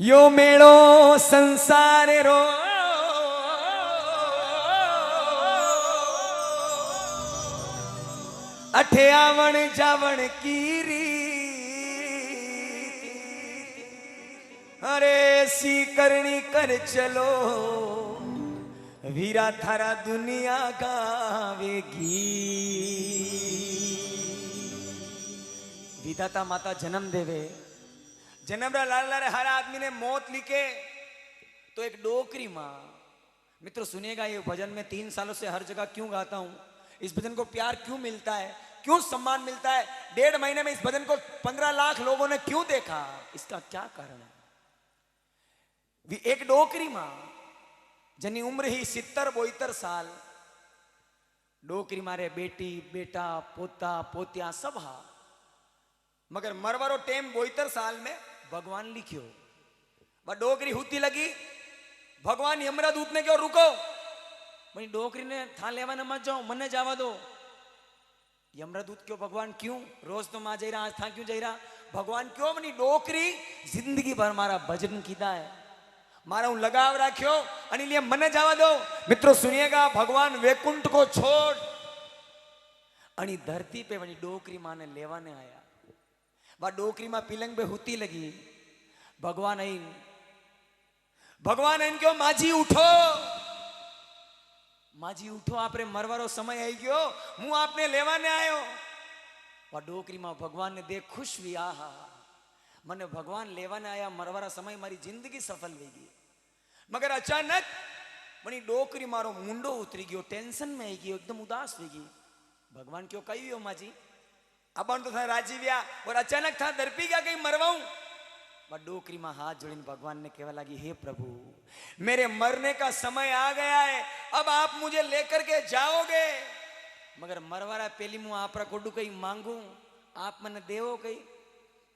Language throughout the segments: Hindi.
यो मेळो संसार रो अठे आवण जावण कीरी अरे सी करनी कर चलो वीरा थारा दुनिया गावेगी। विधाता माता जन्म देवे जन्म लाला रे हर आदमी ने मौत लिखे तो एक डोकरी माँ। मित्रों सुनिएगा ये भजन में 3 सालों से हर जगह क्यों गाता हूँ, इस भजन को प्यार क्यों मिलता है, क्यों सम्मान मिलता है। 1.5 महीने में इस भजन को 15 लाख लोगों ने क्यों देखा, इसका क्या कारण है। एक डोकरी माँ जनी उम्र ही 70-72 साल, डोकरी मारे बेटी बेटा पोता पोतिया सब हा, मगर मरवारो टेम 72 साल में भगवान लिखियो। वह डोकरी हुती लगी, भगवान यमरादूत ने क्यों रुको, भाई डोकरी ने था लेवा न मत जाओ मने जावा दो। यमरादूत क्यों, भगवान क्यों, रोज तो मां जा रहा आज था क्यों जा रहा, भगवान क्यों मनी डोकरी जिंदगी भर मारा भजन कीधा है, मारा हूं लगाव राख्यो अनि लिए मने जावा दो। मित्रों सुनिएगा, भगवान वैकुंठ को छोड़ अनि धरती पे वनी डोकरी मां ने लेवाने आया। वह डोकरी मां पिलंग पे हुती लगी, भगवान इन क्यों माजी उठो, माजी उठो आपरे मरवारो समय आई गयो, हूँ आपने लेवाने आयो। वह डोकरी मां भगवान ने देख खुश हुई, आहा मने भगवान लेवाने आया, मरवारा समय मारी जिंदगी सफल वेगी। मगर अचानक मनी डोकरी मारो मुंडो उतरी गयो, टेंशन में आई गयो, एकदम उदास वेगी। भगवान क्यों कही हो माजी, अपन तो था राजी व्या और अचानक था दरपी गया कहीं मरवाऊं। वह डोकरी मां हाथ जोड़ीने भगवान ने कहवा लगी, हे प्रभु मेरे मरने का समय आ गया है, अब आप मुझे लेकर के जाओगे, मगर मरवारा पहली मुँह आपरा कोडू कहीं मांगू, आप मने देवो कहीं।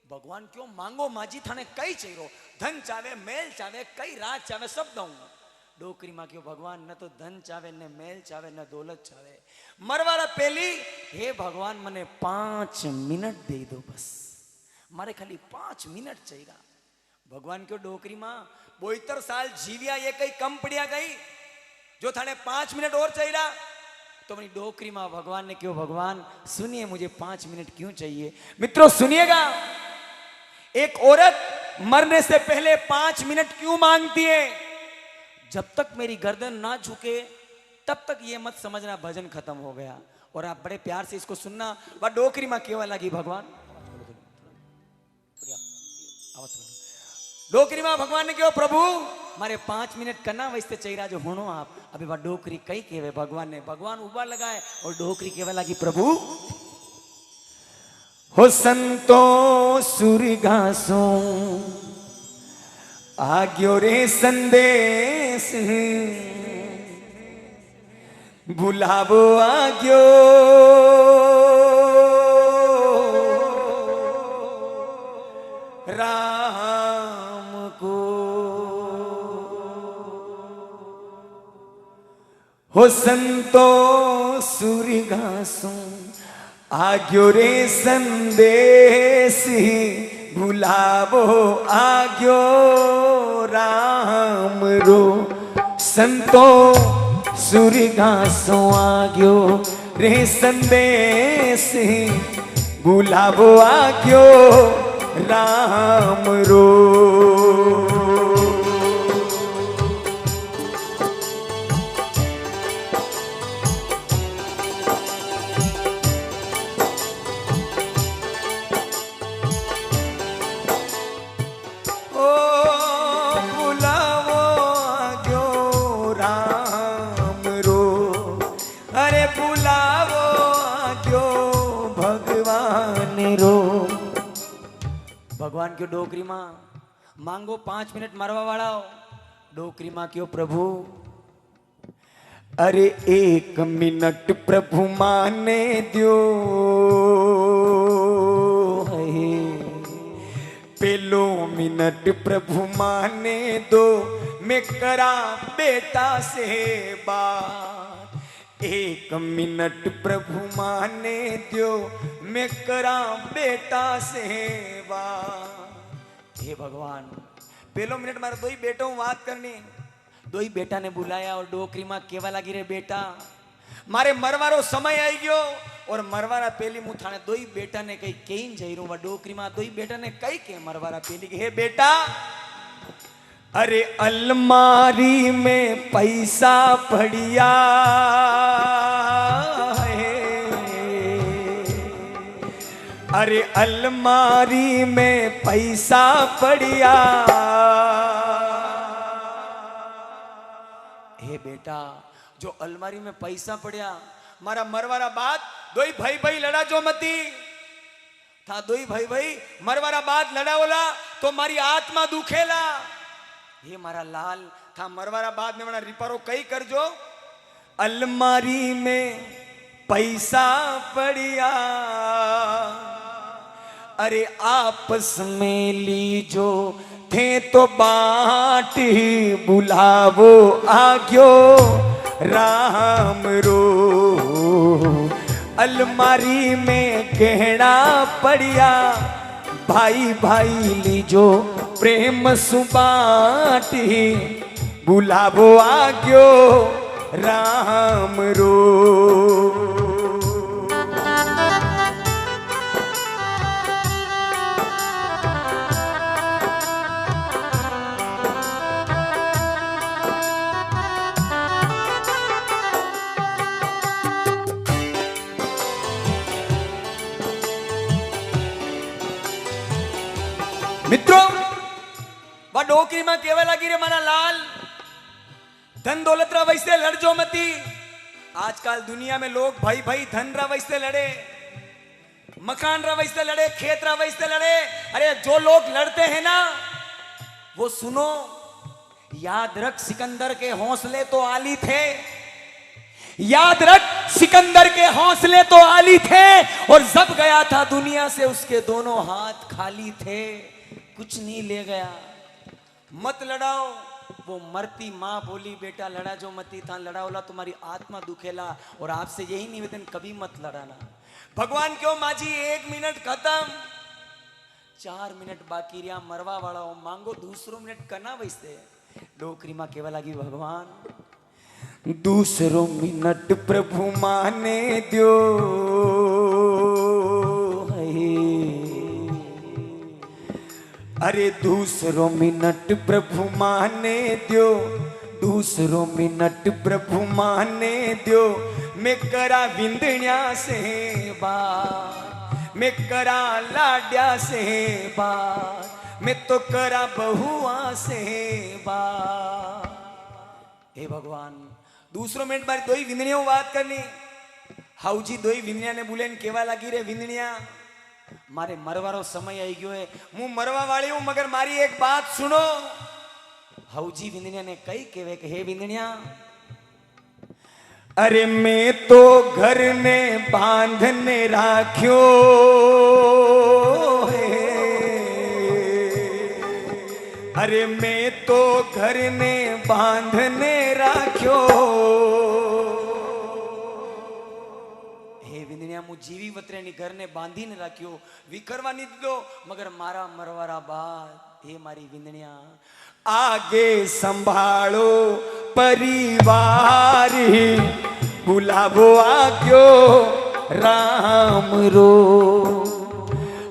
भगवान क्यों मांगो माजी, थाने कई चाहिए, धन चावे मेल चावे कई राज चावे सब दऊं। डोकरी मां क्यों, भगवान न तो धन चावे न मेल चावे न दौलत चावे, मरवारा पहली हे भगवान मने 5 मिनट दे दो, बस मारे खाली 5 मिनट चाहिए। भगवान क्यों, डोकरी मां 72 साल जीविया ये कई कम पड़िया गई जो थाने 5 मिनट और चाहिए। तो मेरी डोकरी मां भगवान ने क्यों, भगवान सुनिए मुझे 5 मिनट क्यों चाहिए। मित्रों सुनिएगा, एक औरत मरने से पहले 5 मिनट क्यों मांगती है। जब तक मेरी गर्दन ना झुके तब तक ये मत समझना भजन खत्म हो गया, और आप बड़े प्यार से इसको सुनना। वह डोकरी मां केवल लगी, भगवान डोकरी मां भगवान ने क्यों, प्रभु मारे 5 मिनट करना वैसे चाहिए जो होनो आप। अभी वह डोकरी कई केवे भगवान ने, भगवान उबा लगाए और डोकरी केवल लगी, प्रभु हो संतो सुरगासो आग्यो रे संदेश, बुलावो आग्यो राम को, हो संतो सुरगासो आग्यो रे संदेश, बुलावो आग्यो राम रो। संतो सुरगासो आग्यो रे संदेश, बुलावो आग्यो राम रो। भगवान क्यों, डोकरी मां मांगो 5 मिनट मरवा वाला हो। डोकरी मां क्यों, प्रभु अरे 1 मिनट प्रभु माने दियो, पहलो मिनट प्रभु माने दो, मैं करा बेटा से बात। 1 मिनट प्रभु माने दो, मैं करा बेटा से बात। हे भगवान पहलो मिनट मारे दो ही बेटो बात करनी। दो ही बेटा ने बुलाया और डोकरी में केवा लगी रे बेटा मारे मरवारो समय आई गयो और मरवारा पेली मुँह थाने दो ही बेटा ने कही कहीं जई रू वा डोकरी में दो ही बेटा ने कही के मरवारा पेली के हे बेटा अरे अलमारी में पैसा पड़िया है अरे अलमारी में पैसा पड़िया हे बेटा जो अलमारी में पैसा पड़िया मारा मरवारा बात दो ही भाई भाई लड़ा जो मती था दो ही भाई भाई मरवारा बात लड़ा बोला तो मारी आत्मा दुखेला ये मारा लाल था मरवारा बाद में मना रिपारो कई कर जो अलमारी में पैसा पड़िया अरे आपस में लीजो थे तो बाट ही बुलावो आग्यो राम रो अलमारी में गहना पड़िया भाई भाई लीजो प्रेम सुबाटी बुलावो आग्यो राम रो मित्रों वह डोकरी में केवल लगी रे मारा लाल धन दौलत रा वैसे लड़जो मती आजकल दुनिया में लोग भाई भाई धन रा वैसे लड़े मकान रा वैसे लड़े खेत रा वैसे लड़े अरे जो लोग लड़ते हैं ना वो सुनो याद रख सिकंदर के हौसले तो आली थे याद रख सिकंदर के हौसले तो आली थे और जब गया था दुनिया से उसके दोनों हाथ खाली थे कुछ नहीं ले गया मत लड़ाओ वो मरती माँ बोली बेटा लड़ा जो मती था लड़ाओला तुम्हारी आत्मा दुखेला और आपसे यही निवेदन कभी मत लड़ाना भगवान क्यों माजी 1 मिनट खत्म 4 मिनट बाकी रिया मरवा वाला हो मांगो दूसरो मिनट करना वैसे डोकरी माँ केवल लगी भगवान दूसरो मिनट प्रभु माने दो अरे दूसरो मिनट प्रभु माने दो दूसरो मिनट प्रभु माने दो मैं करा विंदण्या से बात मैं करा लाड्या से बात मैं तो करा बहुआ से बात हे भगवान दूसरो मिनट बार दो ही विंदणियों बात करनी हाउजी दो ही विंदणिया ने बोले केवा लगी रे विंदणिया मारे मरवारो समय आई गयो है मु मरवा वाली हूं मगर मारी एक बात सुनो हाउजी विंदनिया ने कई केवे के हे विंदनिया अरे मैं तो घर ने बांधने राख्यो अरे मैं तो घर ने बांधने राख्यो मु जीवी वतरेनी घर ने बांधी ने राख्यो विकरवा नहीं दो मगर मारा मरवारा बात हे मारी विंदनिया आगे संभालो परिवार बुलावो आग्यो राम रो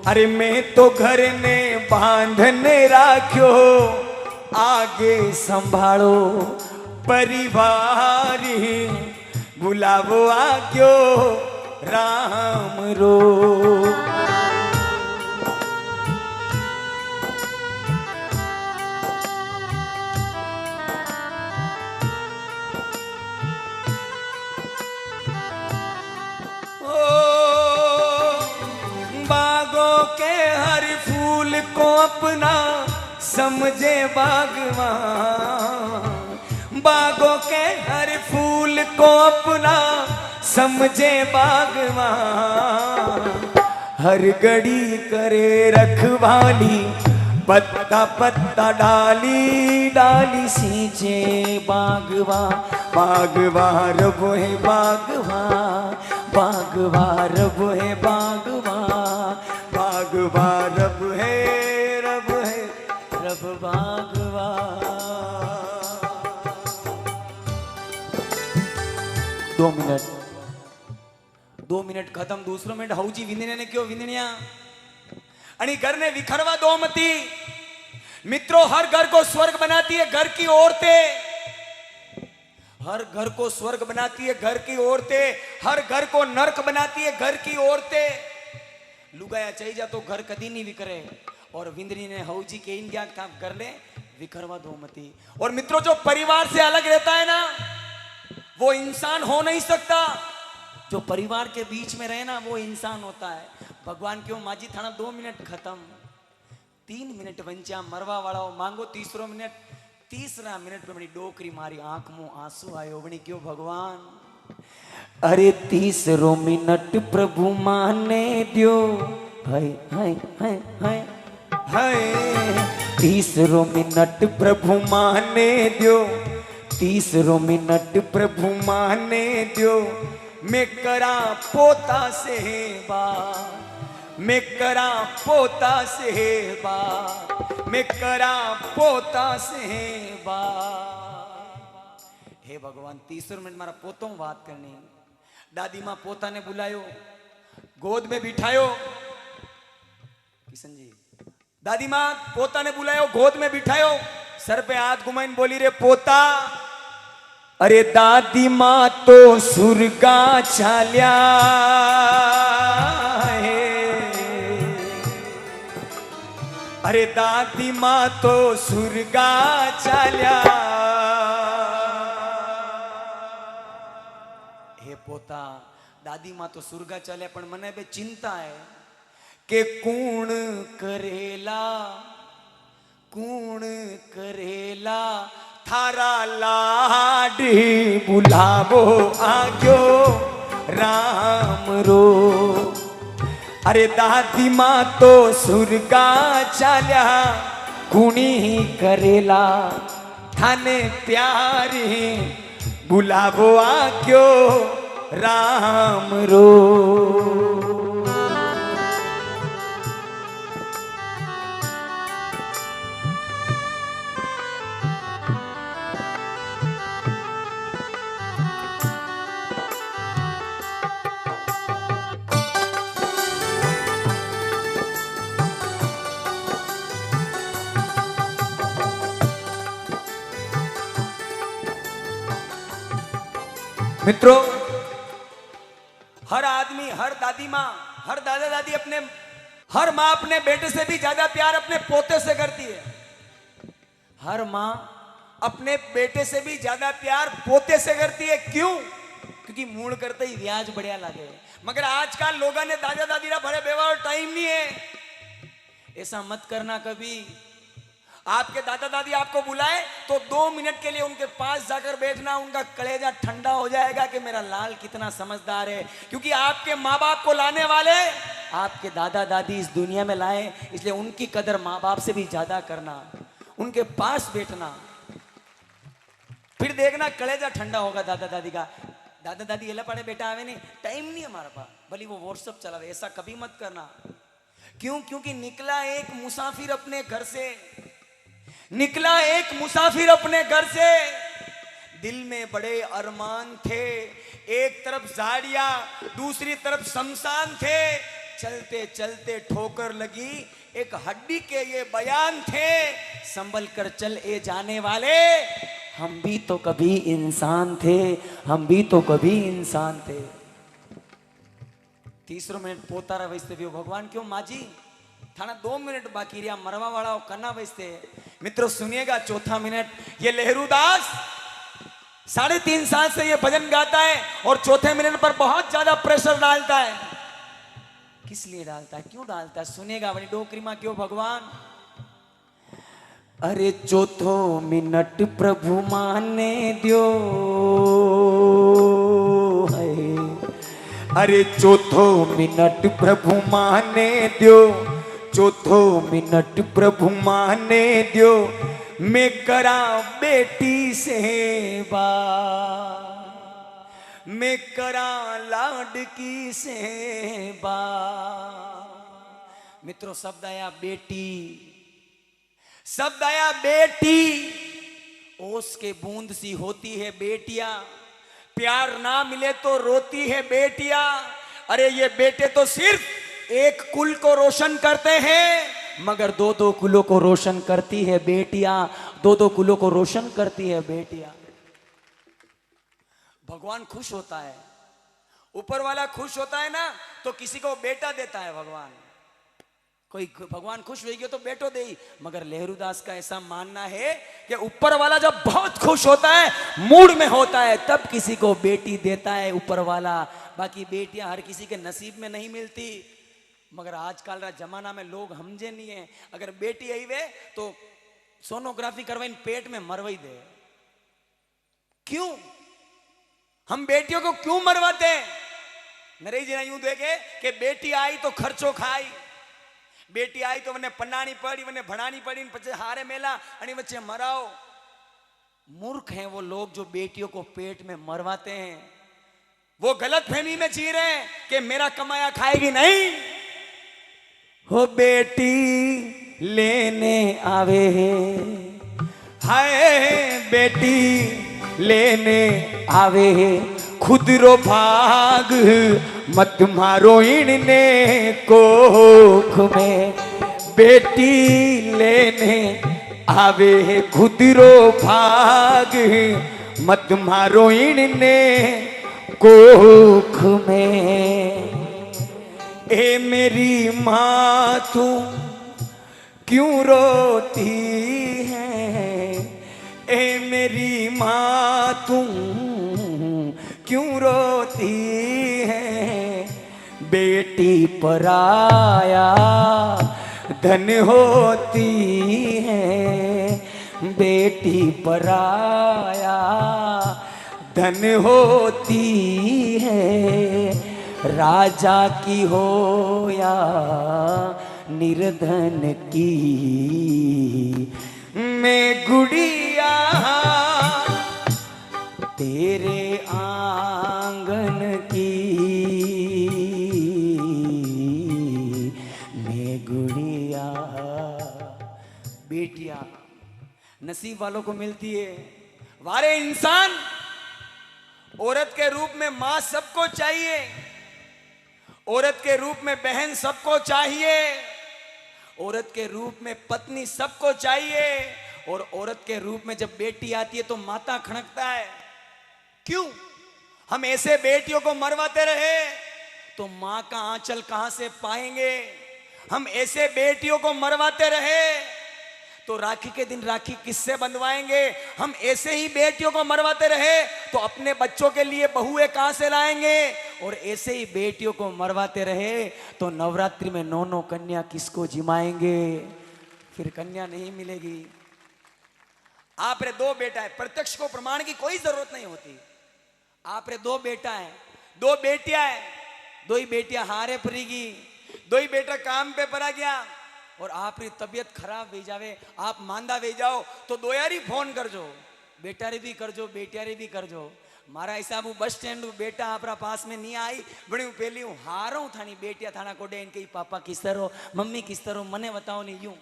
अरे मैं तो घर ने बांधने राख्यो आगे संभालो परिवार बुलावो आग्यो राम रो बागों के हर फूल को अपना समझे बागवान बागों के हर फूल को अपना समझे बागवान हर घड़ी करे रखवाली पत्ता पत्ता डाली डाली सींचे बागवा बागवा रब है बागवा बागवा रब है बागवा बागवा रब है रब भागवा। 2 मिनिट खत्म. दुसरं मिनिट हौजी विंदण्याने क्यों विंदण्या आणि घर ने विखरवा दो मती. मित्रों, हर घर को स्वर्ग बनाती है घर की औरतें. हर घर को स्वर्ग बनाती है घर की औरतें. हर घर को नरक बनाती है घर की औरतें. लुगाया चाहिए जा तो घर कदी नहीं विकरे. और विंदरी ने हौजी के इन क्या काम कर ले विखरवा दो मती. और मित्रों, जो परिवार से अलग रहता है ना वो इंसान हो नहीं सकता. जो परिवार के बीच में रहे ना वो इंसान होता है. भगवान क्यों माजी थाना 2 मिनट खत्म. 3 मिनिट वंचा मरवा वाળાઓ માંગો तीसरो मिनिट. तीसरा मिनिट पे मेरी डोकरी मारी आंख मुंह आंसू आयो बनी क्यों भगवान. अरे तीसरो मिनट प्रभु माने दियो. हाय हाय हाय हाय हाय. तीसरो मिनट प्रभु माने दियो. तीसरो मिनट प्रभु माने दियो. मैं करा पोता सेवा. मैं करा पोता सेवा. मैं करा पोता सेवा. हे भगवान 30 मिनट मारा पोतो बात करनी. दादी माँ पोता ने बुलायो गोद में बिठायो. किशन जी दादी माँ पोता ने बुलायो गोद में बिठायो. सर पे हाथ घुमाइन बोली रे पोता. अरे दादी माँ तो सुरगा चाल्या है. अरे दादी माँ तो सुरगा चाल्या. हे पोता दादी माँ तो सुरगा चाल्या पण मने बे चिंता है के कूण करेला थारा लाडी बुलावो आग्यो राम रो. अरे दादी माँ तो सुरगा चाल्या कुणी करेला थाने प्यारी बुलावो आग्यो राम रो. मित्रों, हर आदमी, हर दादी माँ, हर दादा दादी अपने, हर माँ अपने बेटे से भी ज्यादा प्यार अपने पोते से करती है. हर माँ अपने बेटे से भी ज्यादा प्यार पोते से करती है. क्यों? क्योंकि मूड करते ही ब्याज बढ़िया लगे. मगर आजकल लोगों ने दादा दादी रा भरे बेवार टाइम नहीं है. ऐसा मत करना कभी. आपके दादा दादी आपको बुलाए तो 2 मिनट के लिए उनके पास जाकर बैठना. उनका कलेजा ठंडा हो जाएगा कि मेरा लाल कितना समझदार है. क्योंकि आपके माँ बाप को लाने वाले आपके दादा दादी इस दुनिया में लाए. इसलिए उनकी कदर माँ बाप से भी ज्यादा करना. उनके पास बैठना. फिर देखना कलेजा ठंडा होगा दादा दादी का. दादा दादी एला पड़े बेटा आवे नहीं, टाइम नहीं हमारे पास, भले वो व्हाट्सएप चला रहे. ऐसा कभी मत करना. क्यों? क्योंकि निकला एक मुसाफिर अपने घर से. निकला एक मुसाफिर अपने घर से. दिल में बड़े अरमान थे. एक तरफ झाड़ियां दूसरी तरफ शमशान थे. चलते चलते ठोकर लगी. एक हड्डी के ये बयान थे. संभल कर चल ए जाने वाले, हम भी तो कभी इंसान थे. हम भी तो कभी इंसान थे. 30 मिनट पोतारा वैसे भी भगवान क्यों माजी थाना 2 मिनट बाकी रिया मरवा वाला कन्ना वैसे. मित्रों सुनिएगा 4था मिनट. ये लहरूदास 3.5 साल से ये भजन गाता है और 4थे मिनट पर बहुत ज्यादा प्रेशर डालता है. किस लिए डालता है, क्यों डालता है? सुनिएगा अपनी डोकरी मां क्यों भगवान. अरे 4थो मिनट प्रभु माने दियो है. अरे 4थो मिनट प्रभु माने दियो. 4थो मिनट प्रभु माने दियो. मैं करा बेटी सेवा. मैं करा लाडकी सेवा. मित्रों शब्द आया बेटी. शब्द आया बेटी, ओस के बूंद सी होती है बेटियां, प्यार ना मिले तो रोती है बेटियां। अरे ये बेटे तो सिर्फ एक कुल को रोशन करते हैं, मगर दो दो कुलों को रोशन करती है बेटियां, दो दो कुलों को रोशन करती है बेटियां। भगवान खुश होता है, ऊपर वाला खुश होता है ना, तो किसी को बेटा देता है भगवान। कोई भगवान खुश हो गया तो बेटो दे, मगर लहरूदास का ऐसा मानना है कि ऊपर वाला जब बहुत खुश होता है, मूड में होता है, तब किसी को बेटी देता है ऊपर वाला। बाकी बेटियां हर किसी के नसीब में नहीं मिलती। मगर आजकल का जमाना में लोग समझे नहीं है, अगर बेटी आई वे तो सोनोग्राफी करवाई पेट में मरवाई दे। क्यों हम बेटियों को क्यों मरवाते हैं? नरेश जी ने यूं देखे कि बेटी आई तो खर्चो खाई, बेटी आई तो મને પનાણી પડી, મને ભણાની પડી, પછી હારે મેલા અને વચ્ચે મરાओ। मूर्ख हैं वो लोग जो बेटियों को पेट में मरवाते हैं। वो गलत फहमी में जी रहे हैं कि मेरा कमाया खाएगी नहीं। हो बेटी लेने आवे हाय, बेटी लेने आवे खुद रो भाग, मत मारो इनने कोख में। बेटी लेने आवे खुद रो भाग, मत मारो इनने कोख में। ए मेरी माँ तू क्यों रोती है, ए मेरी माँ तू क्यों रोती है। बेटी पराया धन होती है, बेटी पराया धन होती है। राजा की हो या निर्धन की, मैं गुड़िया तेरे आंगन की, मैं गुड़िया। बेटियां नसीब वालों को मिलती है। वारे इंसान, औरत के रूप में मां सबको चाहिए, औरत के रूप में बहन सबको चाहिए, औरत के रूप में पत्नी सबको चाहिए, और औरत के रूप में जब बेटी आती है तो माता खड़कता है। क्यों हम ऐसे बेटियों को मरवाते रहे तो मां का आंचल कहां से पाएंगे? हम ऐसे बेटियों को मरवाते रहे तो राखी के दिन राखी किससे बंधवाएंगे? हम ऐसे ही बेटियों को मरवाते रहे तो अपने बच्चों के लिए बहुएं कहां से लाएंगे? और ऐसे ही बेटियों को मरवाते रहे तो नवरात्रि में 9 कन्या किसको जिमाएंगे? फिर कन्या नहीं मिलेगी। आप रे 2 बेटा है, प्रत्यक्ष को प्रमाण की कोई जरूरत नहीं होती। आप रे 2 बेटा है, 2 बेटियां है, 2 ही बेटियां हारे पड़ेगी, 2 ही बेटा काम पे पड़ा गया और आपकी तबीयत खराब हो जावे, आप मांदा हो जाओ तो 2 यारी फोन करजो, बेटा रे भी करजो, बेटिया रे भी करजो। मारा हिसाब बस स्टैंड बेटा आपरा पास में नहीं आई, बड़ी पहली हूँ हारो थानी बेटिया थाना कोडे इनके पापा किस तरह, मम्मी किस तरह, मने बताओ नहीं यूं।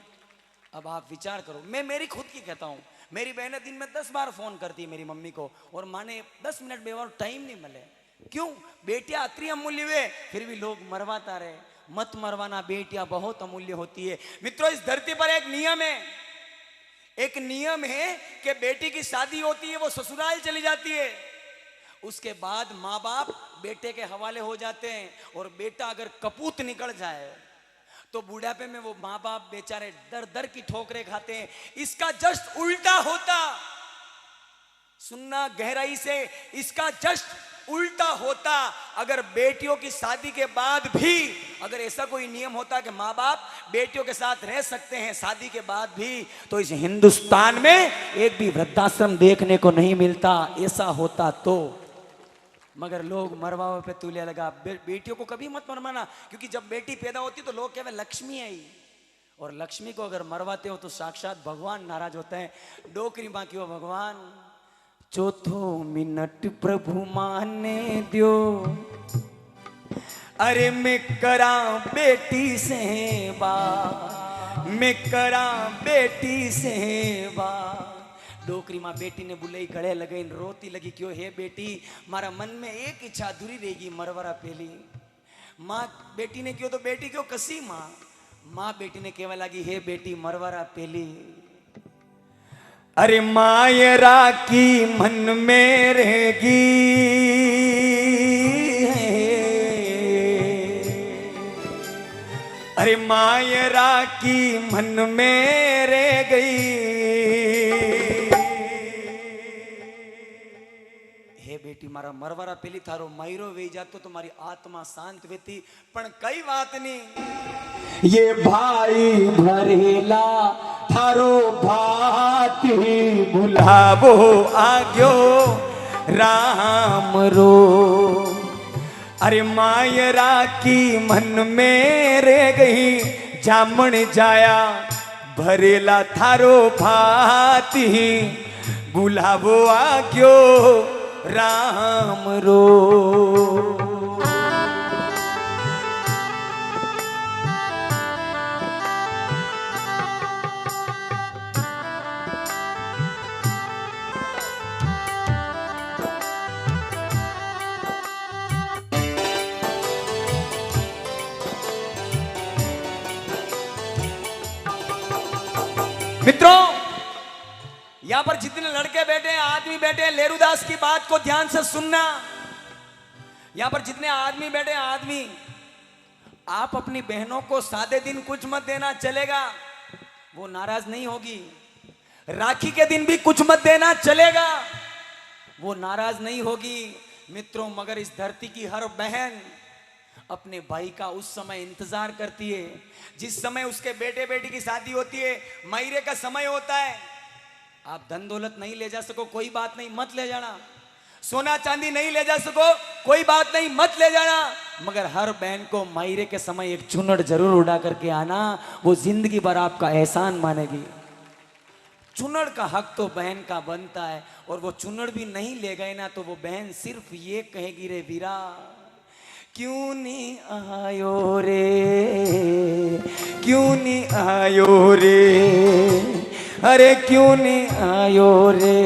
अब आप विचार करो, मैं मेरी खुद की कहता हूँ, मेरी बहन दिन में 10 बार फोन करती है मेरी मम्मी को, और माने 10 मिनट बेवार टाइम नहीं मिले। क्यों? बेटियां अति अमूल्य हुए, फिर भी लोग मरवाता रहे। मत मरवाना, बेटियां बहुत अमूल्य होती है। मित्रों, इस धरती पर एक नियम है, एक नियम है कि बेटी की शादी होती है, वो ससुराल चली जाती है, उसके बाद माँ बाप बेटे के हवाले हो जाते हैं, और बेटा अगर कपूत निकल जाए तो बुढ़ापे में वो माँ बाप बेचारे दर दर की ठोकरें खाते हैं। इसका जस्ट उल्टा होता, सुनना गहराई से, इसका जस्ट उल्टा होता। अगर बेटियों की शादी के बाद भी अगर ऐसा कोई नियम होता कि माँ बाप बेटियों के साथ रह सकते हैं शादी के बाद भी, तो इस हिंदुस्तान में एक भी वृद्धाश्रम देखने को नहीं मिलता। ऐसा होता तो, मगर लोग मरवाओ पे तुलिया लगा। बेटियों को कभी मत मरवाना, क्योंकि जब बेटी पैदा होती तो लोग कहते लक्ष्मी आई, और लक्ष्मी को अगर मरवाते हो तो साक्षात भगवान नाराज होते हैं। डोकरी माँ की हो, भगवान चौथो मिनट प्रभु माने दियो, अरे मैं करा बेटी से बात, मैं करा बेटी सेवा। डोकरी माँ बेटी ने बुलाई गले लगाई रोती लगी, क्यों हे बेटी मारा मन में एक इच्छा अधूरी रहेगी, मरवरा पेली। माँ बेटी ने क्यों, तो बेटी क्यों कसी माँ। माँ बेटी ने कहवा लगी, हे बेटी मरवरा पेली। अरे मायरा की मन में रहेगी, अरे मायरा की मन में रह गई। हे बेटी मारा मरवरा पेली थारो मयरो वे जातो तो मारी आत्मा शांत वेती, पण कई बात नहीं। ये भाई भरेला थारो भाती भुलावो आग्यो राम रो। अरे मायरा की मन में रह गई, जामण जाया भरेला थारो भाती बुलावो आग्यो राम रो। मित्रों, यहां पर जितने लड़के बैठे हैं, आदमी बैठे हैं, लेरुदास की बात को ध्यान से सुनना। यहां पर जितने आदमी बैठे हैं, आदमी, आप अपनी बहनों को सादे दिन कुछ मत देना, चलेगा, वो नाराज नहीं होगी। राखी के दिन भी कुछ मत देना, चलेगा, वो नाराज नहीं होगी। मित्रों, मगर इस धरती की हर बहन अपने भाई का उस समय इंतजार करती है जिस समय उसके बेटे बेटी की शादी होती है, मयरे का समय होता है। आप धन दौलत नहीं ले जा सको, कोई बात नहीं, मत ले जाना। सोना चांदी नहीं ले जा सको, कोई बात नहीं, मत ले जाना। मगर हर बहन को मयरे के समय एक चुनड़ जरूर उड़ा करके आना, वो जिंदगी भर आपका एहसान मानेगी। चुनड़ का हक तो बहन का बनता है, और वो चुनड़ भी नहीं ले गए ना तो वो बहन सिर्फ ये कहेगी, रे वीरा क्यों नहीं आयो रे, क्यों नहीं आयो रे, अरे क्यों नहीं आयो रे,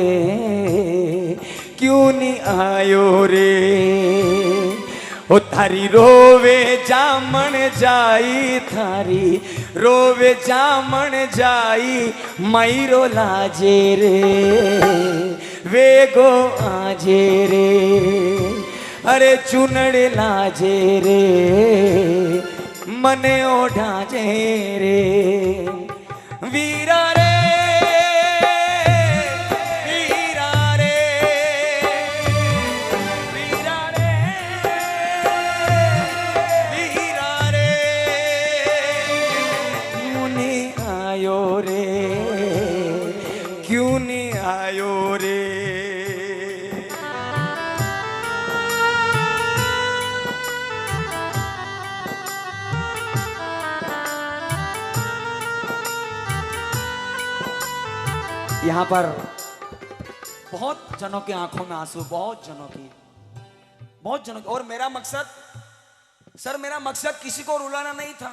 क्यों नहीं आयो रे। ओ थारी रोवे जामण जाई, थारी रोवे जामण जाई, मयरो लाजे रे वेगो आजे रे, अरे चुनड़े लाजे रे मने ओढ़ाजे रे। वीरा रे, वीरा रे, वीरा रे, वीरा रे, क्यों नहीं आयो रे, क्यों नहीं आयो रे। यहाँ पर बहुत जनों की आंखों में आंसू, बहुत जनों की, और मेरा मकसद, सर मेरा मकसद किसी को रुलाना नहीं था,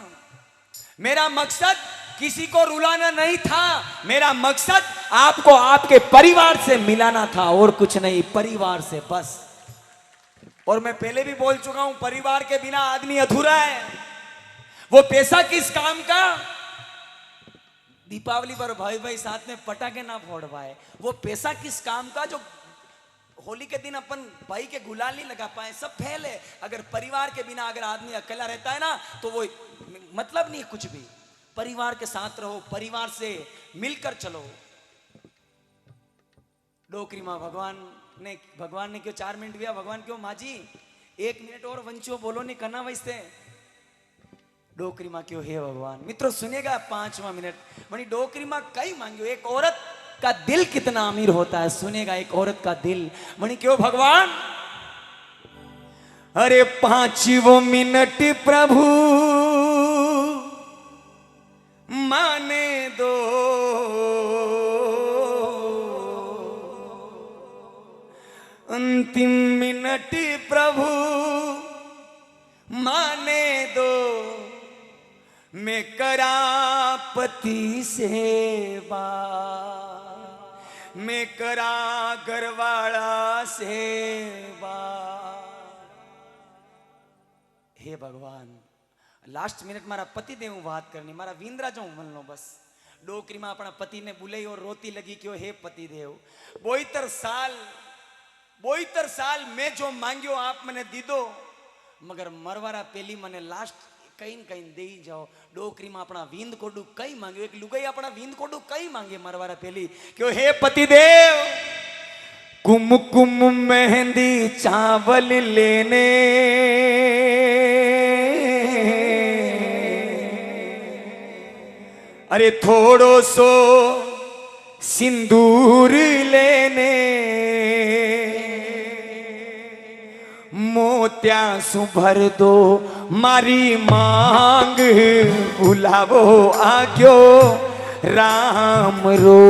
मेरा मकसद किसी को रुलाना नहीं था, मेरा मकसद आपको आपके परिवार से मिलाना था, और कुछ नहीं, परिवार से बस। और मैं पहले भी बोल चुका हूं, परिवार के बिना आदमी अधूरा है। वो पैसा किस काम का, दीपावली पर भाई भाई साथ में पटाखे ना फोड़ पाए, वो पैसा किस काम का जो होली के दिन अपन भाई के गुलाल नहीं लगा पाए, सब फेल है। अगर परिवार के बिना अगर आदमी अकेला रहता है ना तो वो मतलब नहीं कुछ भी। परिवार के साथ रहो, परिवार से मिलकर चलो। डोकरी माँ भगवान ने क्यों 4 मिनट दिया, भगवान क्यों माँ जी 1 मिनट और वंचो बोलो नहीं करना वैसे। डोकरी माँ क्यों हे भगवान। मित्रों सुनेगा 5वां मिनट मनी डोकरी माँ कई मांगियो, एक औरत का दिल कितना अमीर होता है, सुनेगा एक औरत का दिल मनी क्यों भगवान। अरे 5 मिनट प्रभु माने दो, अंतिम मिनट प्रभु माने दो, मैं करा पति सेवा, मैं करा घरवाला सेवा। हे भगवान, लास्ट मिनिट मारा पति देव बात करनी, मारा वींद्रा जो मन लो बस। डोकरी में अपना पति ने बुलाई और रोती लगी क्यों, हे पति देव 72 साल मैं जो मांग्यो आप मने दीदो, मगर मरवारा पेली मने लास्ट कहीं कहीं दे जाओ। डोकरी में अपना वींद कोडू कई मांगे, एक लुगाई अपना वींद कोडू कई मांगे मरवारा पेली क्यों, हे पति देव कुमकुम मेहंदी चावल लेने, अरे थोड़ो सो सिंदूर लेने, मोत्या सु भर दो मारी मांग, बुलावो आग्यो राम रो।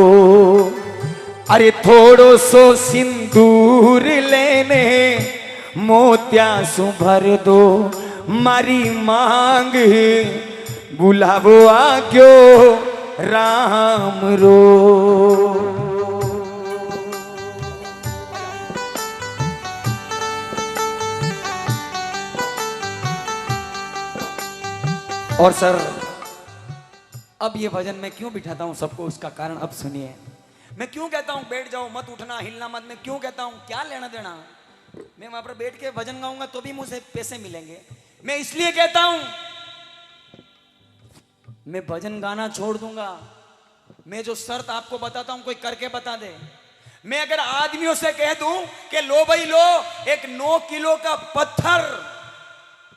अरे थोड़ो सो सिंदूर लेने, मोत्या सु भर दो मारी मांग, बुलावो आग्यो राम रो। और सर अब ये भजन मैं क्यों बिठाता हूं सबको, उसका कारण अब सुनिए। मैं क्यों कहता हूं बैठ जाओ मत उठना हिलना मत, मैं क्यों कहता हूं, क्या लेना देना, मैं वहां पर बैठ के भजन गाऊंगा तो भी मुझे पैसे मिलेंगे। मैं इसलिए कहता हूं मैं भजन गाना छोड़ दूंगा, मैं जो शर्त आपको बताता हूं कोई करके बता दे। मैं अगर आदमियों से कह दूं कि लो भाई लो, एक 9 किलो का पत्थर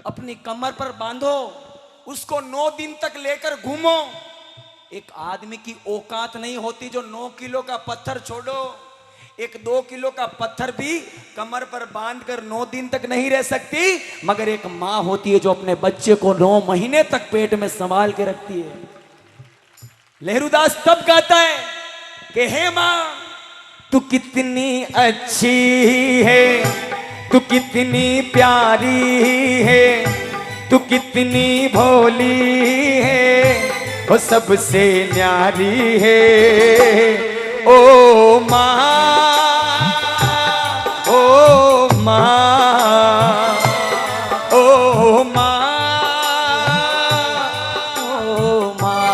अपनी कमर पर बांधो, उसको 9 दिन तक लेकर घूमो, एक आदमी की औकात नहीं होती जो 9 किलो का पत्थर छोड़ो, एक 2 किलो का पत्थर भी कमर पर बांधकर 9 दिन तक नहीं रह सकती, मगर एक मां होती है जो अपने बच्चे को 9 महीने तक पेट में संभाल के रखती है। लहरूदास तब गाता है कि हे मां तू कितनी अच्छी है, तू कितनी प्यारी है, तू कितनी भोली है, वो सबसे न्यारी है। ओ माँ, ओ माँ, ओ माँ, ओ माँ।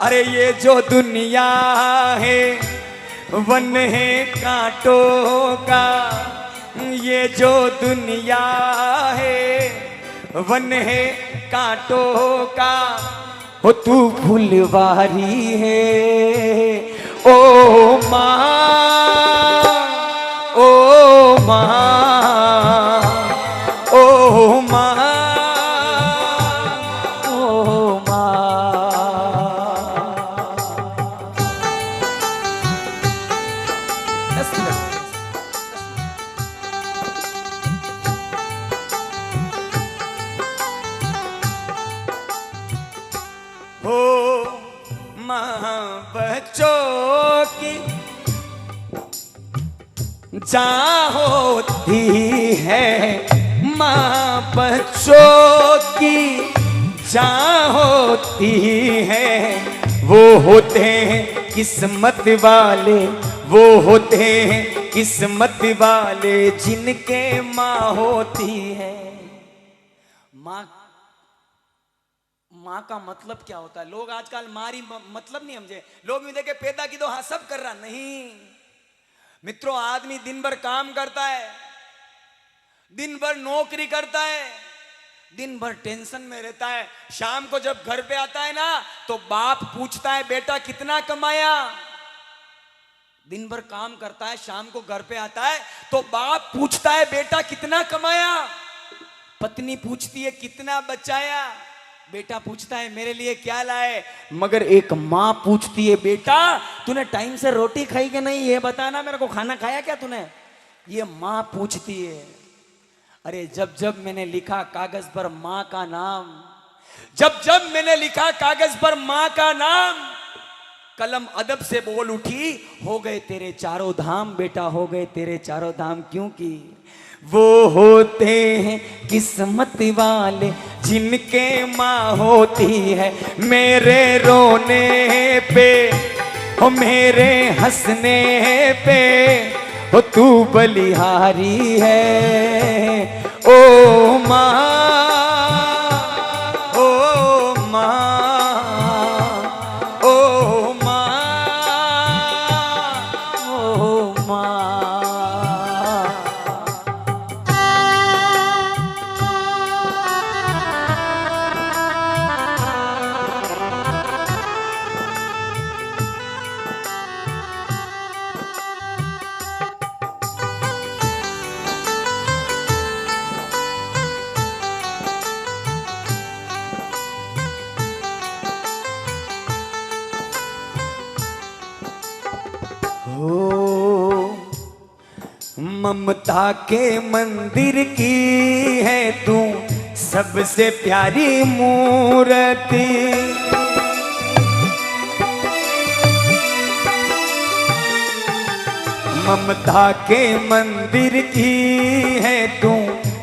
अरे ये जो दुनिया है वन है कांटों का, ये जो दुनिया है वन है कांटों का, हो तू फुलवारी है। ओ माँ, ओ माँ, ओ माँ, ओ माँ। हो माँ बच्चों की जान होती है, माँ बच्चों की जान होती है, वो होते हैं किस्मत वाले, वो होते हैं किस्मत वाले जिनके माँ होती है। माँ का मतलब क्या होता है, लोग आजकल मारी मतलब नहीं समझे, लोग भी देखे पैदा की दो हाँ सब कर रहा, नहीं मित्रों, आदमी दिन भर काम करता है, दिन भर नौकरी करता है, दिन भर टेंशन में रहता है, शाम को जब घर पे आता है ना तो बाप पूछता है बेटा कितना कमाया। दिन भर काम करता है, शाम को घर पे आता है तो बाप पूछता है बेटा कितना कमाया, पत्नी पूछती है कितना बचाया, बेटा पूछता है मेरे लिए क्या लाए, मगर एक माँ पूछती है बेटा तूने टाइम से रोटी खाई कि नहीं, ये बताना मेरे को, खाना खाया क्या तूने, ये माँ पूछती है। अरे जब जब मैंने लिखा कागज पर माँ का नाम, जब जब मैंने लिखा कागज पर माँ का नाम, कलम अदब से बोल उठी, हो गए तेरे चारों धाम बेटा, हो गए तेरे चारों धाम, क्योंकि वो होते हैं किस्मत वाले जिनके माँ होती है मेरे रोने पे, हो मेरे हंसने पे, हो तू बलिहारी है। ओ माँ, ओ माँ, ओ माँ, ओ माँ। हो ममता के मंदिर की है तू सबसे प्यारी मूर्ति। ममता के मंदिर की है तू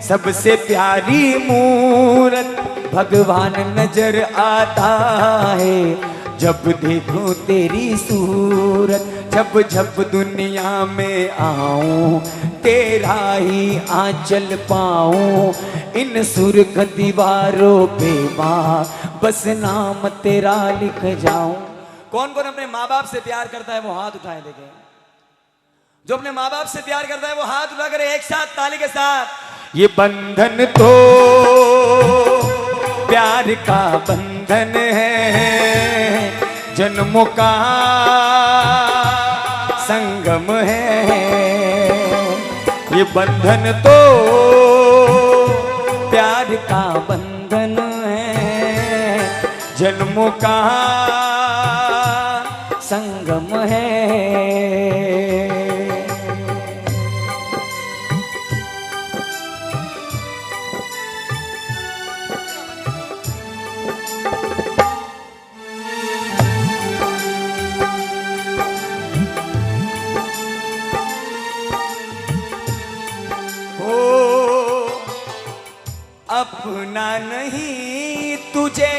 सबसे प्यारी मूरत। भगवान नजर आता है जब देखूं तेरी सूरत। जब जब दुनिया में आऊं तेरा ही आंचल पाऊं। इन सुर्ख दीवारों पे माँ बस नाम तेरा लिख जाऊं। कौन कौन अपने माँ बाप से प्यार करता है वो हाथ उठाए देखे। जो अपने माँ बाप से प्यार करता है वो हाथ उठा कर एक साथ ताली के साथ। ये बंधन तो प्यार का बंधन है, जन्मों का संगम है। ये बंधन तो प्यार का बंधन है, जन्मों का संगम है। अपना नहीं तुझे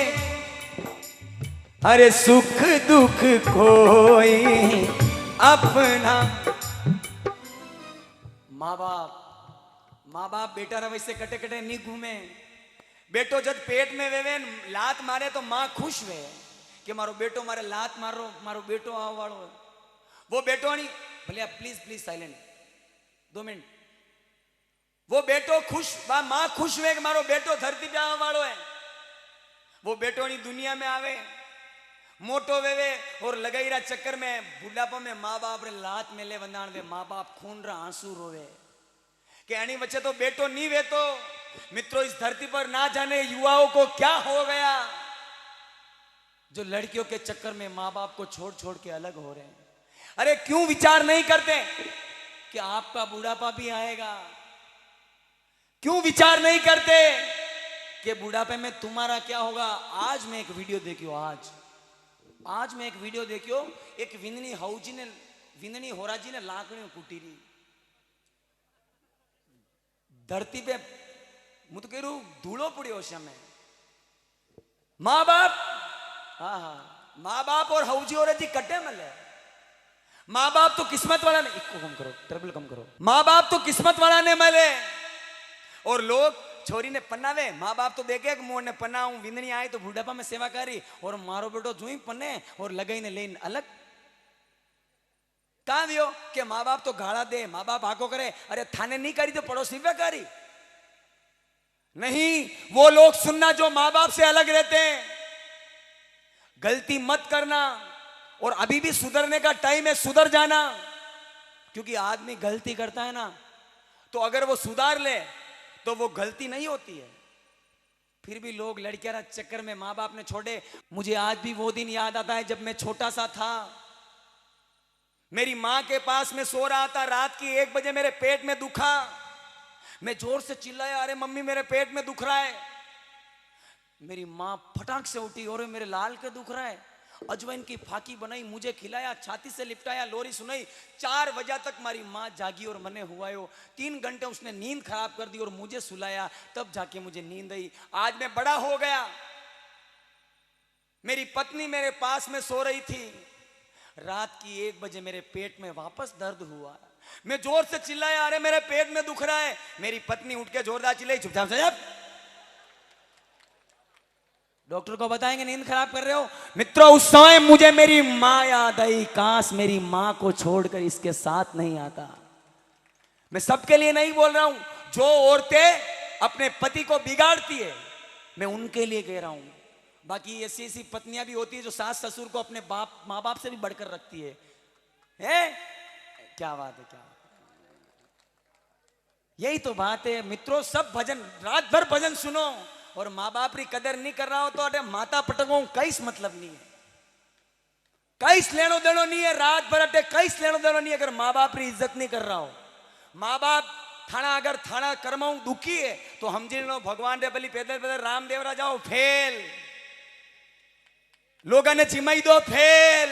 अरे सुख दुख कोई अपना। माँ बाप बेटा रवै से कटे कटे नहीं घूमे। बेटो जब पेट में वेवे लात मारे तो माँ खुश वे कि मारो बेटो मारे लात मारो, मारो बेटो आव वालो। वो बेटो नहीं भले प्लीज प्लीज साइलेंट 2 मिनट। वो बेटो खुश, माँ खुश हुए कि मारो बेटो धरती पे आने वालो है। वो बेटो नहीं दुनिया में आवे मोटो वेवे और लगाई रहा चक्कर में बुढ़ापा में माँ बाप रे लात मेले वंदाण वे। माँ बाप खून रा आंसू रोवे कि एनी बच्चे तो बेटो नहीं वे। तो मित्रों इस धरती पर ना जाने युवाओं को क्या हो गया जो लड़कियों के चक्कर में माँ बाप को छोड़ छोड़ के अलग हो रहे हैं। अरे क्यों विचार नहीं करते कि आपका बुढ़ापा भी आएगा। क्यों विचार नहीं करते कि बुढ़ापे में तुम्हारा क्या होगा। आज मैं एक वीडियो देखियो, आज मैं एक वीडियो देखियो। एक विंदनी हौजी ने विंदनी होराजी ने लाकड़ी कूटी रही धरती पे। मु तो कह रू धूलो पड़ियो समय। माँ बाप, हाँ हाँ माँ बाप और हौजी होराजी कटे मले। माँ बाप तो किस्मत वाला ने, इको कम करो ट्रिपल कम करो। माँ बाप तो किस्मत वाला ने मले और लोग छोरी ने पन्नावे। माँ बाप तो देखे मोर ने पन्नाऊं विंदनी आई तो बुढ़ापा में सेवा करी और मारो बेटो जुई पन्ने और लगाई ने लेन अलग। कहां दियो कि माँ बाप तो गाड़ा दे, माँ बाप आको करे। अरे थाने नहीं करी तो पड़ोसी पे करी। नहीं, वो लोग सुनना जो माँ बाप से अलग रहते हैं। गलती मत करना और अभी भी सुधरने का टाइम है, सुधर जाना। क्योंकि आदमी गलती करता है ना तो अगर वो सुधार ले तो वो गलती नहीं होती है। फिर भी लोग लड़कियां चक्कर में माँ बाप ने छोड़े। मुझे आज भी वो दिन याद आता है जब मैं छोटा सा था। मेरी माँ के पास में सो रहा था। रात की 1 बजे मेरे पेट में दुखा। मैं जोर से चिल्लाया, अरे मम्मी मेरे पेट में दुख रहा है। मेरी माँ फटाक से उठी, और मेरे लाल के दुख रहा है। अजवाइन की फाकी बनाई, मुझे खिलाया, छाती से लिपटाया, लोरी सुनाई। 4 बजे तक मारी माँ जागी और मने हुआयो। 3 घंटे उसने नींद खराब कर दी और मुझे सुलाया, तब जाके मुझे नींद आई। आज मैं बड़ा हो गया, मेरी पत्नी मेरे पास में सो रही थी। रात की 1 बजे मेरे पेट में वापस दर्द हुआ। मैं जोर से चिल्लाया, अरे मेरे पेट में दुख रहा है। मेरी पत्नी उठ के जोरदार चिल्लाई, चुपचाप से जा, डॉक्टर को बताएंगे नींद खराब कर रहे हो। मित्रों, उस समय मुझे मेरी माँ याद आई। काश मेरी माँ को छोड़कर इसके साथ नहीं आता। मैं सबके लिए नहीं बोल रहा हूं, जो औरतें अपने पति को बिगाड़ती है, मैं उनके लिए कह रहा हूं। बाकी ऐसी ऐसी पत्नियां भी होती है जो सास ससुर को अपने माँ बाप से भी बढ़कर रखती है। क्या बात है, क्या बात है। यही तो बात है मित्रों। सब भजन, रात भर भजन सुनो और माँ बाप की कदर नहीं कर रहा हो तो अरे माता पटको कई मतलब नहीं है, कई लेनो देनो नहीं है। रात भर अटे कई लेनो देनो नहीं है अगर माँ बाप की इज्जत नहीं कर रहा हो। माँ बाप थाना अगर थाना कर्माऊ दुखी है तो समझी लो भगवान रे भली पैदल पैदल रामदेव राजाओ फेल, लोगों ने चिमाई दो फेल,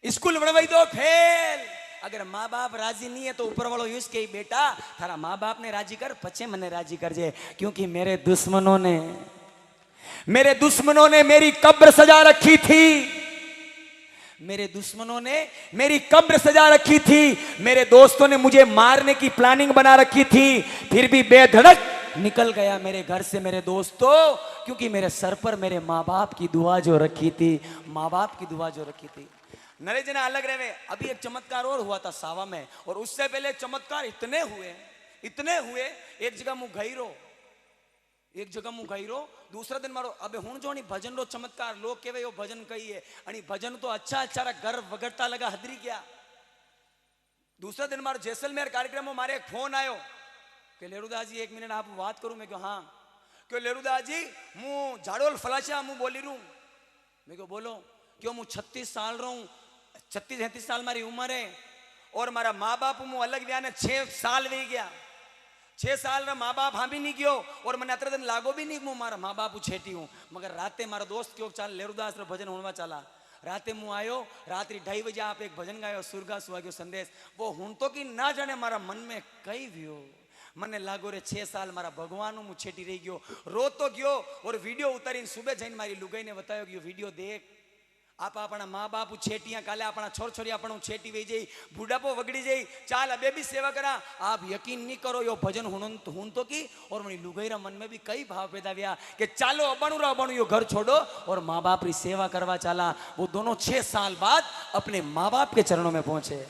स्कूल बढ़वाई दो फेल। अगर माँ बाप राजी नहीं है तो ऊपर वालों यूज के बेटा थारा माँ बाप ने राजी कर, पचे मने राजी कर जे। क्योंकि मेरे दुश्मनों ने मेरी कब्र सजा रखी थी। मेरे दुश्मनों ने मेरी कब्र सजा रखी थी। मेरे दोस्तों ने मुझे मारने की प्लानिंग बना रखी थी, फिर भी बेधड़क निकल गया मेरे घर से मेरे दोस्तों। क्योंकि मेरे सर पर मेरे माँ बाप की दुआ जो रखी थी, माँ बाप की दुआ जो रखी थी। नरेश जना अलग रहे। अभी एक चमत्कार और हुआ था सावा में, और उससे पहले चमत्कार इतने हुए। एक जगह मुंह गईरो, दूसरा दिन मारो अबे हूं जो भजन रो चमत्कार लोग केवे यो भजन कही है आणि भजन तो अच्छा गर्व वगड़ता लगा हदरी क्या। दूसरा दिन मारो जैसलमेर कार्यक्रम में मारे एक फोन आयो कि लेरुदास जी 1 मिनट आप बात करूं। मैं क्यों हाँ, क्यों लेरुदास जी मु झाड़ोल फलाशा मु बोली रू। मैं क्यों बोलो, क्यों मु 36 साल रो, 36-37 साल मारी उम्र है और मारा माँ बाप मु अलग व्या ने 6 साल वी गया। 6 साल रा माँ बाप हाँ भी नहीं गयो और मैंने अत्र दिन लागो भी नहीं, मारा माँ बाप छेटी हूँ। मगर राते मारा दोस्त क्यों चाल लेरुदास रो भजन होनवा चला। राते मु आयो, रात्रि 2:30 बजे आप एक भजन गायो, सुरगा सुहाग्यो संदेश। वो हूं तो कि ना जाने मारा मन में कई व्यो। मने लागो रे 6 साल मारा भगवान मु छेटी रही गयो। रो तो गयो और वीडियो उतारी सुबह जाइन मारी लुगाई ने बतायो कि वीडियो देख, आप अपना माँ बाप छेटिया काले अपना छोर छोरी अपन छेटी वे जाई, बुढ़ापो वगड़ी जाई, चाल अबे भी सेवा करा। आप यकीन नहीं करो यो भजन हुन तो की और मनी लुगाईरा मन में भी कई भाव पैदा हुआ कि चालो अबणु यो घर छोड़ो और माँ बाप की सेवा करवा चाला। वो दोनों 6 साल बाद अपने माँ बाप के चरणों में पहुंचे।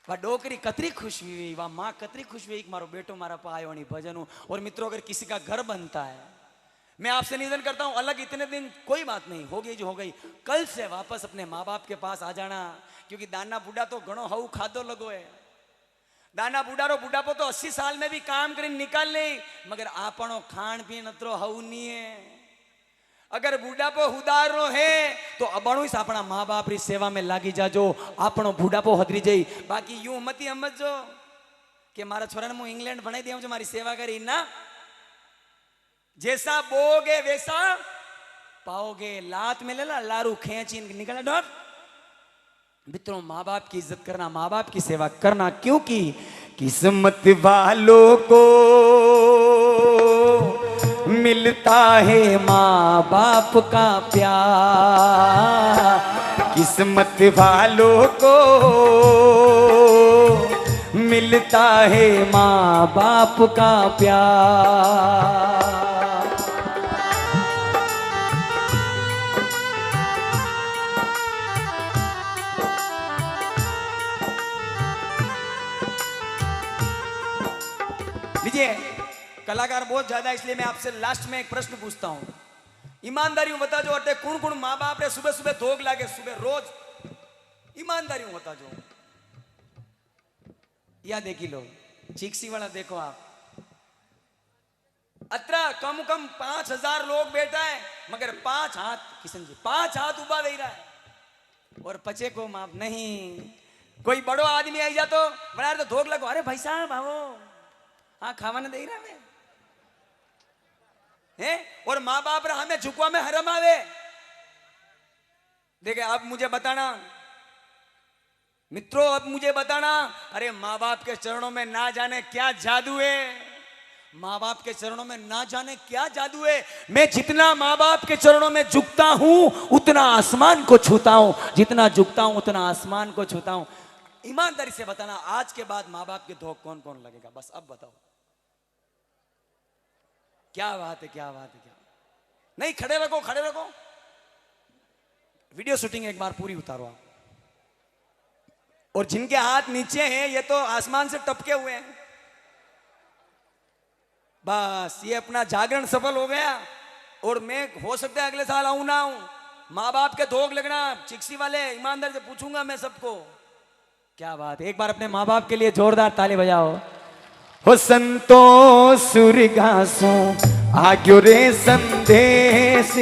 वह डोकरी कतरी खुश हुई, वह माँ कतरी खुश हुई कि मारो बेटो मारा पायो भजन। और मित्रों, अगर किसी का घर बनता है, मैं आपसे निवेदन करता हूं अलग इतने दिन कोई बात नहीं, हो गई जो हो गई। कल से वापस अपने माँ बाप के पास आ जाना। क्योंकि दाना बूढ़ा तो घणो हऊ खादो लगो है। दाना बुढ़ापो तो 80 साल में भी काम कर निकाल ले, मगर आपनो खान पीन अतरो हऊ नहीं है। अगर बुढ़ापो हुदारो है तो अबणु ही अपना माँ बाप की सेवा में लागी जाजो, आपनो बुढ़ापो हदरी जाई। बाकी यूं मती समझो कि मारा छोरा ने मुझे इंग्लैंड बनाई दिया जो मारी सेवा करी ना। जैसा बोगे वैसा पाओगे, लात में ले ला लारू खेची निकला डॉट। मित्रों, माँ बाप की इज्जत करना, माँ बाप की सेवा करना, क्योंकि किस्मत वालों को मिलता है माँ बाप का प्यार। किस्मत वालों को मिलता है माँ बाप का प्यार। लीजिए, कलाकार बहुत ज्यादा, इसलिए मैं आपसे लास्ट में एक प्रश्न पूछता हूं। ईमानदारी बता जो अटे कौन कौन माँ बाप रे सुबह सुबह धोख लागे, सुबह रोज ईमानदारी बता जो। या देखी लो, चिक्सी वाला देखो आप, अत्रा कम 5000 लोग बैठा है, मगर 5 हाथ, किशन जी 5 हाथ उबा रही रहा है और पचे को माप नहीं। कोई बड़ो आदमी आई जा तो बना तो धोख लगो, अरे भाई साहब आओ, हाँ खावा दे रहा है और माँ बाप रा हमें झुकवा में हरम आवे। देखे अब मुझे बताना मित्रों, अब मुझे बताना, अरे माँ बाप के चरणों में ना जाने क्या जादू है, माँ बाप के चरणों में ना जाने क्या जादू है। मैं जितना माँ बाप के चरणों में झुकता हूं उतना आसमान को छूता हूं, जितना झुकता हूं उतना आसमान को छूता हूं। ईमानदारी से बताना आज के बाद माँ बाप के धोख कौन कौन लगेगा, बस अब बताओ। क्या बात है, क्या बात है, क्या नहीं, खड़े रखो, खड़े रखो, वीडियो शूटिंग एक बार पूरी उतारो आप। और जिनके हाथ नीचे हैं ये तो आसमान से टपके हुए हैं। बस ये अपना जागरण सफल हो गया। और मैं हो सकता है अगले साल आऊं ना आऊं, माँ बाप के धोख लगना चिक्सी वाले, ईमानदारी से पूछूंगा मैं सबको। क्या बात है, एक बार अपने माँ बाप के लिए जोरदार ताली बजाओ। हो संतो सुरगासो आग्यो रे संदेश,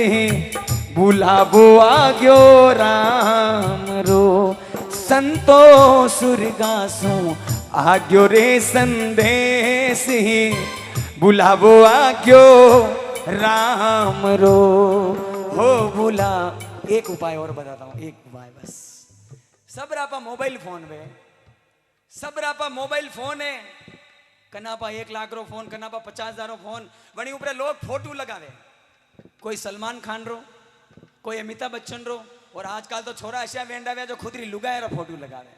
बुलावो आग्यो राम रो। संतो सुरगासो आग्यो रे संदेश, बुलावो आग्यो राम रो। हो बुला, एक उपाय और बताता हूं, एक उपाय बस। सब रापा मोबाइल फोन वे, सब रापा मोबाइल फोन है, कनापा 1 लाख रो फोन, कनापा 50,000 रो फोन, वणी ऊपर लोग फोटो लगावे, कोई सलमान खान रो, कोई अमिताभ बच्चन रो, और आजकल तो छोरा ऐसा वेंडा वे जो खुद री लुगाए रो फोटो लगावे।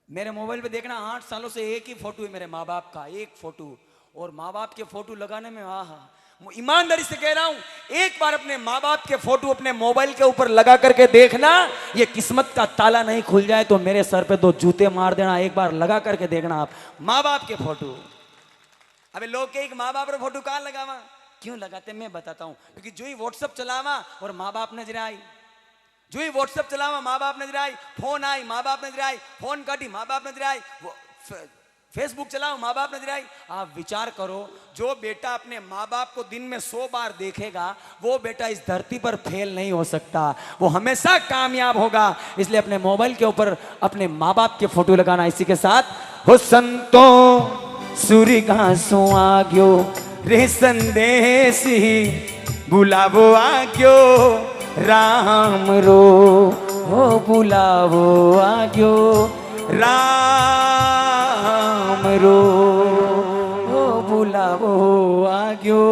मेरे मोबाइल पे देखना 8 सालों से एक ही फोटो है मेरे माँ बाप का, एक फोटो। और माँ बाप के फोटो लगाने में आहा, ईमानदारी से कह रहा हूं, एक बार अपने माँ बाप के फोटो अपने मोबाइल के ऊपर लगा करके देखना, ये किस्मत का ताला नहीं खुल जाए तो मेरे सर पे 2 जूते मार देना। एक बार लगा करके देखना आप माँ बाप के फोटो। अबे लोग के एक माँ बाप रे फोटो कहां लगावा, क्यों लगाते मैं बताता हूं। क्योंकि जो ही व्हाट्सएप चलावा और माँ बाप नजर आई, जो ही व्हाट्सएप चलावा माँ बाप नजर आई, फोन आई माँ बाप नजर आई, फोन काटी माँ बाप नजर आई, फेसबुक चलाओ माँ बाप नजर आई। आप विचार करो, जो बेटा अपने माँ बाप को दिन में 100 बार देखेगा वो बेटा इस धरती पर फेल नहीं हो सकता, वो हमेशा कामयाब होगा। इसलिए अपने मोबाइल के ऊपर अपने माँ बाप के फोटो लगाना। इसी के साथ हो संतो सुरगासो आग्यो रे संदेश, बुलावो आग्यो राम रो। हो बुलावो आग्यो राम रो, हो बुलावो आग्यो।